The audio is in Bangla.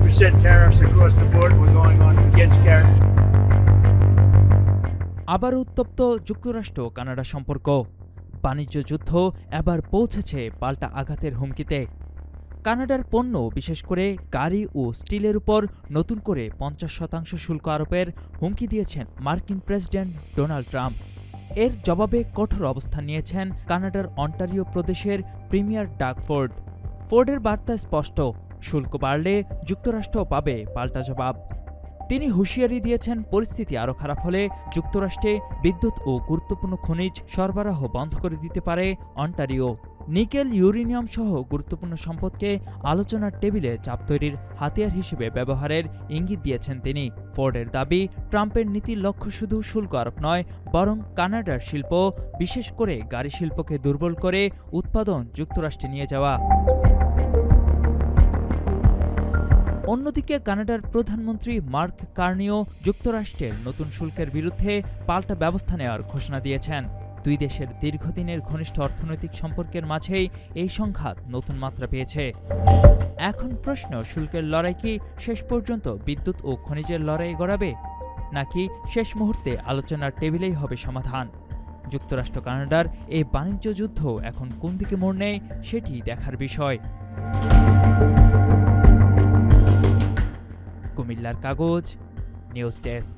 We said tariffs across the board. We're going on against tariffs. আবার উত্তপ্ত যুক্তরাষ্ট্র কানাডা সম্পর্ক। বাণিজ্য যুদ্ধ এবার পৌঁছেছে পাল্টা আঘাতের হুমকিতে। কানাডার পণ্য বিশেষ করে গাড়ি ও স্টিলের উপর নতুন করে 50% শুল্ক আরোপের হুমকি দিয়েছেন মার্কিন প্রেসিডেন্ট ডোনাল্ড ট্রাম্প। এর জবাবে কঠোর অবস্থান নিয়েছেন কানাডার অন্টারিও প্রদেশের প্রিমিয়ার ডাগ ফোর্ড। ফোর্ডের বার্তা স্পষ্ট, শুল্ক বাড়লে যুক্তরাষ্ট্র পাবে পাল্টা জবাব। তিনি হুঁশিয়ারি দিয়েছেন পরিস্থিতি আরও খারাপ হলে যুক্তরাষ্ট্রে বিদ্যুৎ ও গুরুত্বপূর্ণ খনিজ সরবরাহ বন্ধ করে দিতে পারে অন্টারিও। নিকেল, ইউরেনিয়াম সহ গুরুত্বপূর্ণ সম্পদকে আলোচনার টেবিলে চাপ তৈরির হাতিয়ার হিসেবে ব্যবহারের ইঙ্গিত দিয়েছেন তিনি। ফোর্ডের দাবি, ট্রাম্পের নীতির লক্ষ্য শুধু শুল্ক আরোপ নয়, বরং কানাডার শিল্প, বিশেষ করে গাড়ি শিল্পকে দুর্বল করে উৎপাদন যুক্তরাষ্ট্রে নিয়ে যাওয়া। অন্যদিকে কানাডার প্রধানমন্ত্রী মার্ক কার্নিও যুক্তরাষ্ট্রের নতুন শুল্কের বিরুদ্ধে পাল্টা ব্যবস্থা নেওয়ার ঘোষণা দিয়েছেন। দুই দেশের দীর্ঘদিনের ঘনিষ্ঠ অর্থনৈতিক সম্পর্কের মাঝেই এই সংঘাত নতুন মাত্রা পেয়েছে। এখন প্রশ্ন, শুল্কের লড়াই কি শেষ পর্যন্ত বিদ্যুৎ ও খনিজের লড়াই গড়াবে, নাকি শেষ মুহূর্তে আলোচনার টেবিলেই হবে সমাধান? যুক্তরাষ্ট্র কানাডার এই বাণিজ্য যুদ্ধ এখন কোন দিকে মোড় নেয় সেটি দেখার বিষয়। কুমিল্লার কাগজ, নিউজ ডেস্ক।